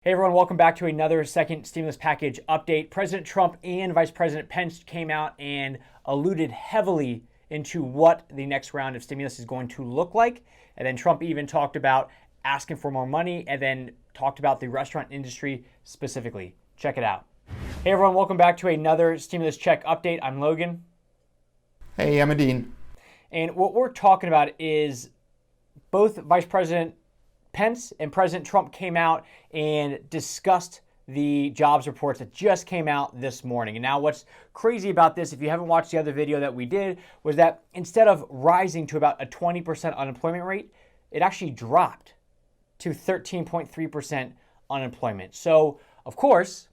Hey everyone, welcome back to another second stimulus package update. President Trump and Vice President Pence came out and alluded heavily into what the next round of stimulus is going to look like. And then Trump even talked about asking for more money and then talked about the restaurant industry specifically. Check it out. Hey everyone, welcome back to another stimulus check update. I'm Logan. Hey, I'm Edin. And what we're talking about is both Vice President Pence and President Trump came out and discussed the jobs reports that just came out this morning. And now what's crazy about this, if you haven't watched the other video that we did, was that instead of rising to about a 20% unemployment rate, it actually dropped to 13.3% unemployment. So, of course,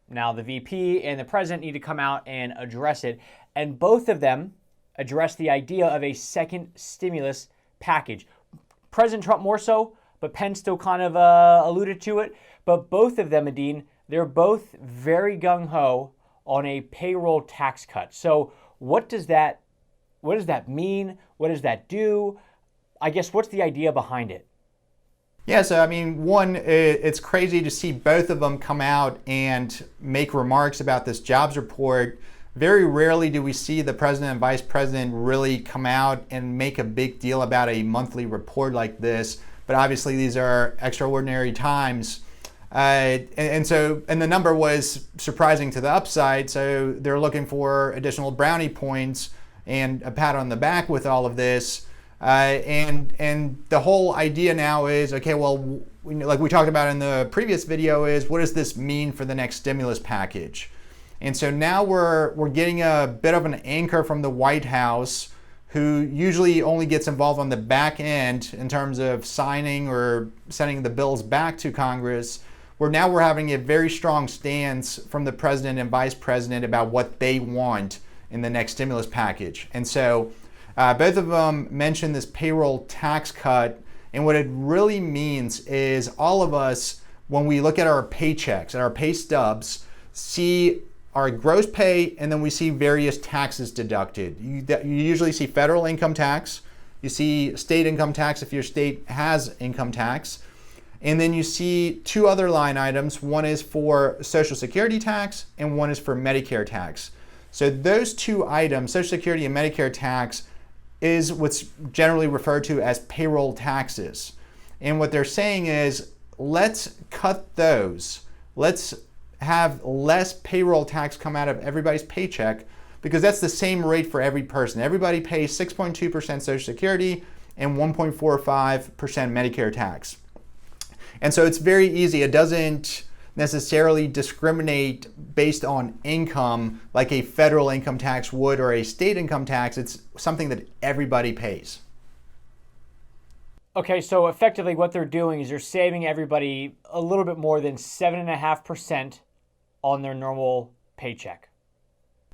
now the VP and the president need to come out and address it. And both of them address the idea of a second stimulus package. President Trump more so, but Pence still kind of alluded to it. But both of them, Edin, they're both very gung-ho on a payroll tax cut. So what does that mean? What does that do? I guess what's the idea behind it? Yeah, so I mean, one, it's crazy to see both of them come out and make remarks about this jobs report. Very rarely do we see the president and vice president really come out and make a big deal about a monthly report like this. But obviously these are extraordinary times. And the number was surprising to the upside. So they're looking for additional brownie points and a pat on the back with all of this. And the whole idea now is, okay, well, like we talked about in the previous video, is what does this mean for the next stimulus package? And so now we're getting a bit of an anchor from the White House, who usually only gets involved on the back end in terms of signing or sending the bills back to Congress, where now we're having a very strong stance from the president and vice president about what they want in the next stimulus package. And so both of them mentioned this payroll tax cut. And what it really means is all of us, when we look at our paychecks and our pay stubs, see our gross pay, and then we see various taxes deducted. You usually see federal income tax, you see state income tax if your state has income tax, and then you see two other line items. One is for Social Security tax, and one is for Medicare tax. So those two items, Social Security and Medicare tax, is what's generally referred to as payroll taxes. And what they're saying is, let's cut those. Let's have less payroll tax come out of everybody's paycheck, because that's the same rate for every person. Everybody pays 6.2% Social Security and 1.45% Medicare tax. And so it's very easy. It doesn't necessarily discriminate based on income like a federal income tax would or a state income tax. It's something that everybody pays. Okay, so effectively what they're doing is they're saving everybody a little bit more than 7.5% on their normal paycheck.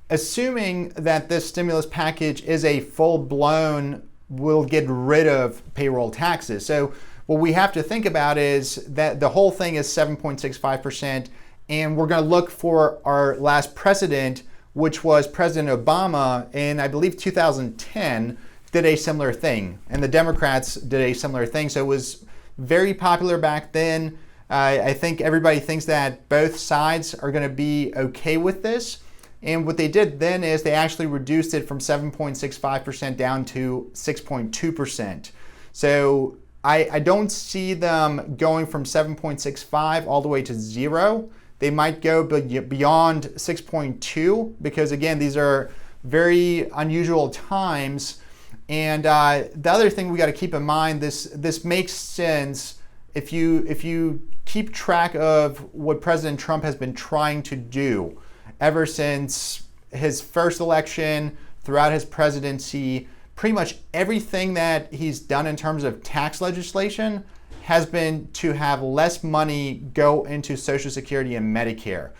Assuming that this stimulus package is a full-blown, we'll get rid of payroll taxes. So what we have to think about is that the whole thing is 7.65%, and we're going to look for our last precedent, which was President Obama in, I believe, 2010, did a similar thing, and the Democrats did a similar thing. So it was very popular back then. I think everybody thinks that both sides are going to be okay with this. And what they did then is they actually reduced it from 7.65% down to 6.2%. So I don't see them going from 7.65 all the way to zero. They might go beyond 6.2 because, again, these are very unusual times. And the other thing we got to keep in mind, this makes sense if you keep track of what President Trump has been trying to do ever since his first election, throughout his presidency. Pretty much everything that he's done in terms of tax legislation has been to have less money go into Social Security and Medicare.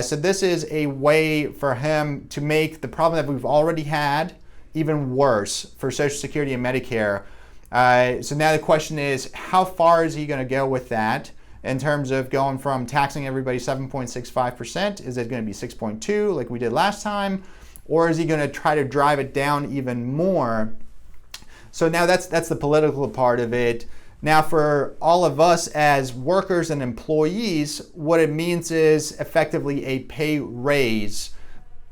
So this is a way for him to make the problem that we've already had even worse for Social Security and Medicare. So now the question is, how far is he going to go with that in terms of going from taxing everybody 7.65%? Is it going to be 6.2 like we did last time? Or is he going to try to drive it down even more? So now that's the political part of it. Now, for all of us as workers and employees, what it means is effectively a pay raise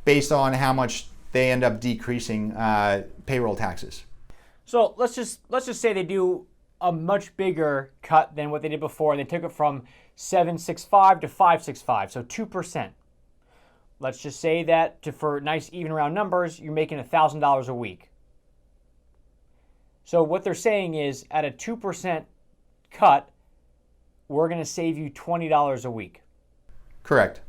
based on how much they end up decreasing payroll taxes. So let's just say they do a much bigger cut than what they did before. They took it from 765 to 565, so 2%. Let's just say that for nice even round numbers, you're making $1,000 a week. So what they're saying is at a 2% cut, we're going to save you $20 a week. Correct.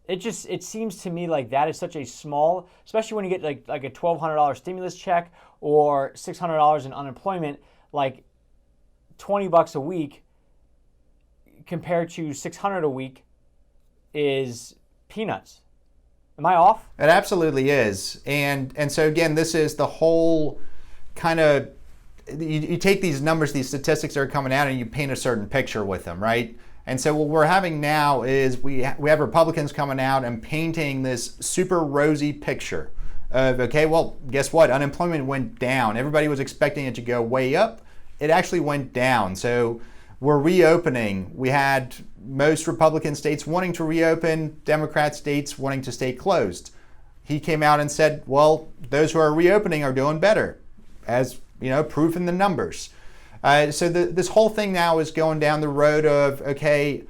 It seems to me like that is such a small, especially when you get like a $1,200 stimulus check or $600 in unemployment, like $20 a week compared to $600 a week is peanuts. Am I off? It absolutely is. And so again, this is the whole kind of, you take these numbers, these statistics that are coming out, and you paint a certain picture with them, right? And so what we're having now is we have Republicans coming out and painting this super rosy picture of, okay, well, guess what? Unemployment went down. Everybody was expecting it to go way up. It actually went down. So we're reopening. We had most Republican states wanting to reopen, Democrat states wanting to stay closed. He came out and said, well, those who are reopening are doing better, as proof in the numbers. So this whole thing now is going down the road of, okay,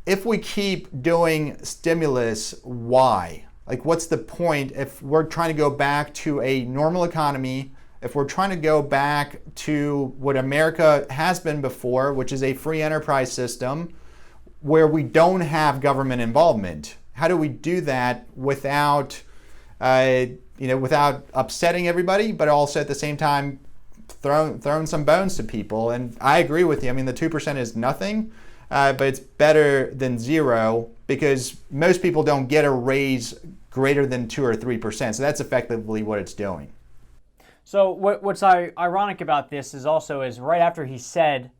if we keep doing stimulus, why? Like, what's the point if we're trying to go back to a normal economy, if we're trying to go back to what America has been before, which is a free enterprise system where we don't have government involvement? How do we do that without, without upsetting everybody, but also at the same time throwing some bones to people? And I agree with you. I mean, the 2% is nothing, but it's better than zero because most people don't get a raise greater than 2 or 3%. So that's effectively what it's doing. So what's ironic about this is right after he said,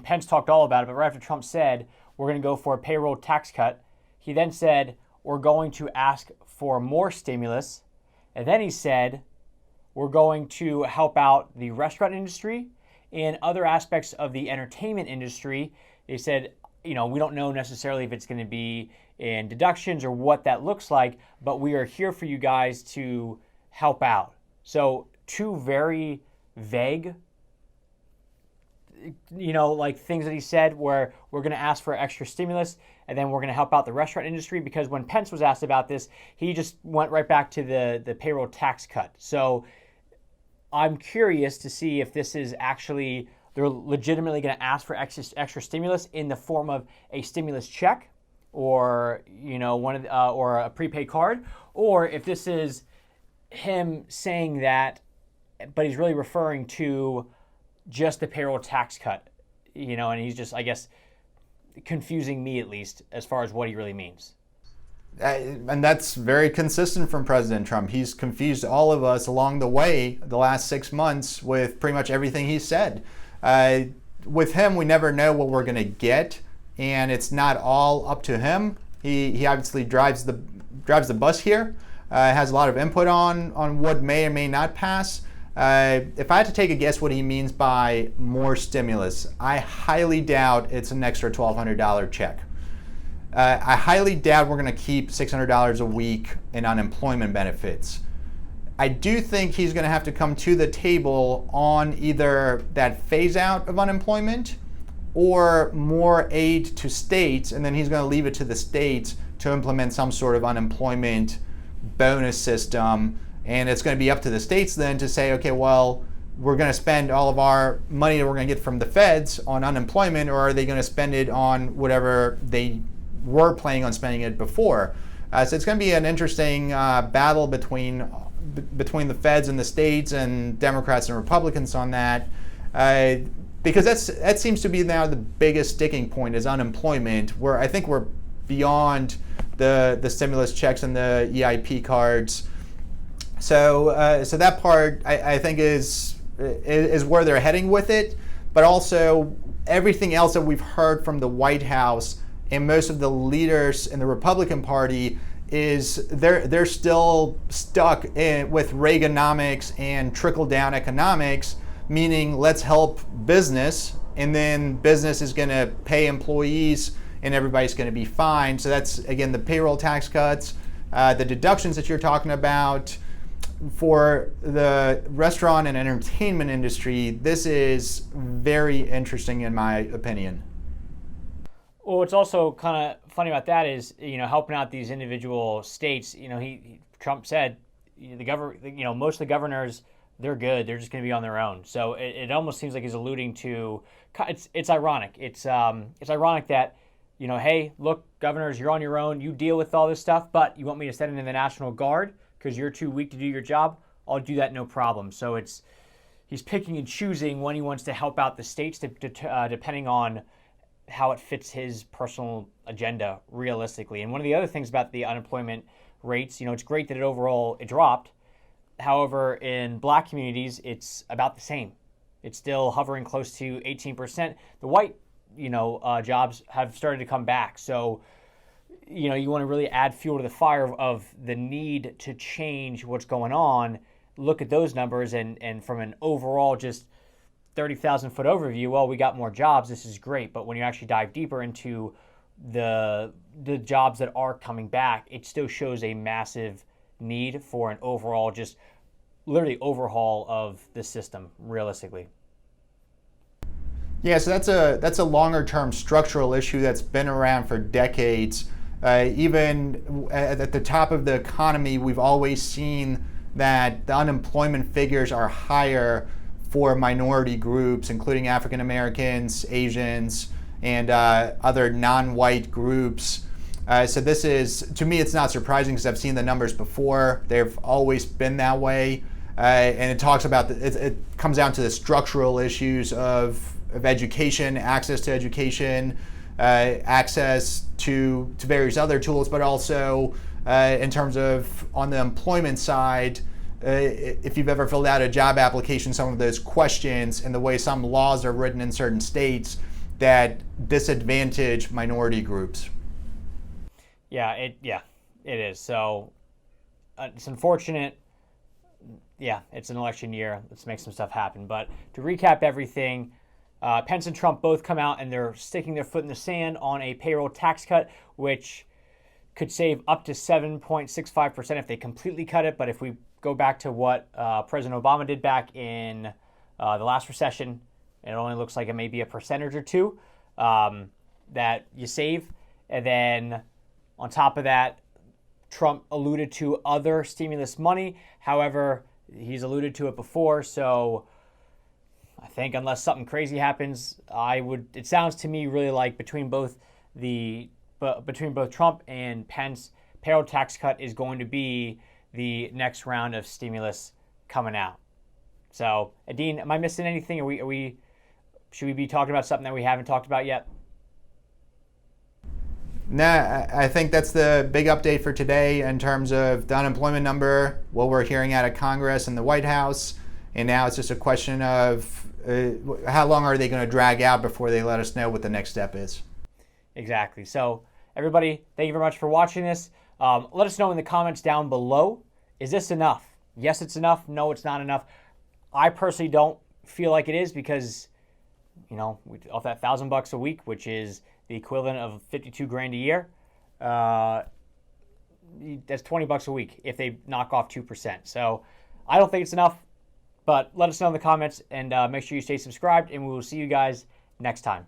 Pence talked all about it, but right after Trump said, we're going to go for a payroll tax cut, he then said, we're going to ask for more stimulus. And then he said, we're going to help out the restaurant industry and other aspects of the entertainment industry. They said, we don't know necessarily if it's going to be in deductions or what that looks like, but we are here for you guys to help out. So two very vague, things that he said where we're going to ask for extra stimulus and then we're going to help out the restaurant industry, because when Pence was asked about this, he just went right back to the payroll tax cut. So I'm curious to see if this is actually, they're legitimately going to ask for extra stimulus in the form of a stimulus check or, or a prepaid card, or if this is him saying that, but he's really referring to just the payroll tax cut, and he's just, I guess, confusing me at least as far as what he really means. And that's very consistent from President Trump. He's confused all of us along the way the last 6 months with pretty much everything he said. With him, we never know what we're going to get, and it's not all up to him. He obviously drives the bus here, has a lot of input on what may or may not pass. If I had to take a guess what he means by more stimulus, I highly doubt it's an extra $1,200 check. I highly doubt we're going to keep $600 a week in unemployment benefits. I do think he's going to have to come to the table on either that phase out of unemployment or more aid to states, and then he's going to leave it to the states to implement some sort of unemployment bonus system. And it's going to be up to the states then to say, okay, well, we're going to spend all of our money that we're going to get from the feds on unemployment, or are they going to spend it on whatever they were planning on spending it before? So it's going to be an interesting battle between the feds and the states and Democrats and Republicans on that, because that seems to be now the biggest sticking point is unemployment, where I think we're beyond the stimulus checks and the EIP cards. So that part I think is where they're heading with it, but also everything else that we've heard from the White House and most of the leaders in the Republican Party is they're still stuck with Reaganomics and trickle-down economics, meaning let's help business, and then business is going to pay employees, and everybody's going to be fine. So that's, again, the payroll tax cuts, the deductions that you're talking about. For the restaurant and entertainment industry, this is very interesting in my opinion. Well, what's also kind of funny about that is, helping out these individual states. Trump said most of the governors, they're good. They're just going to be on their own. So it almost seems like he's alluding to. It's ironic. It's ironic that, hey, look, governors, you're on your own. You deal with all this stuff, but you want me to send in the National Guard because you're too weak to do your job? I'll do that, no problem. So he's picking and choosing when he wants to help out the states, depending on how it fits his personal agenda realistically. And one of the other things about the unemployment rates, it's great that it dropped. However, in black communities, it's about the same. It's still hovering close to 18%. The white, jobs have started to come back. So, you want to really add fuel to the fire of the need to change what's going on. Look at those numbers, and from an overall just 30,000 foot overview, well, we got more jobs. This is great. But when you actually dive deeper into the jobs that are coming back, it still shows a massive need for an overall, just literally overhaul of the system realistically. Yeah, so that's a longer term structural issue that's been around for decades. Even at the top of the economy, we've always seen that the unemployment figures are higher for minority groups, including African Americans, Asians, and other non-white groups. So this is, to me, it's not surprising because I've seen the numbers before. They've always been that way. And it talks about, it comes down to the structural issues of education, access to education, access to various other tools, but also in terms of on the employment side, if you've ever filled out a job application, some of those questions and the way some laws are written in certain states that disadvantage minority groups. Yeah, it is. So it's unfortunate. Yeah, it's an election year. Let's make some stuff happen. But to recap everything, Pence and Trump both come out and they're sticking their foot in the sand on a payroll tax cut, which could save up to 7.65% if they completely cut it. But if we go back to what President Obama did back in the last recession, it only looks like it may be a percentage or two that you save. And then on top of that, Trump alluded to other stimulus money. However, he's alluded to it before, so I think unless something crazy happens, it sounds to me really like between both Trump and Pence, payroll tax cut is going to be the next round of stimulus coming out. So, Edin, am I missing anything? Should we be talking about something that we haven't talked about yet? Nah, I think that's the big update for today in terms of the unemployment number, what we're hearing out of Congress and the White House, and now it's just a question of how long are they going to drag out before they let us know what the next step is. Exactly. So, everybody, thank you very much for watching this. Let us know in the comments down below, is this enough? Yes, it's enough. No, it's not enough. I personally don't feel like it is because, off that $1,000 a week, which is the equivalent of 52 grand a year, that's $20 a week if they knock off 2%. So I don't think it's enough, but let us know in the comments and make sure you stay subscribed, and we will see you guys next time.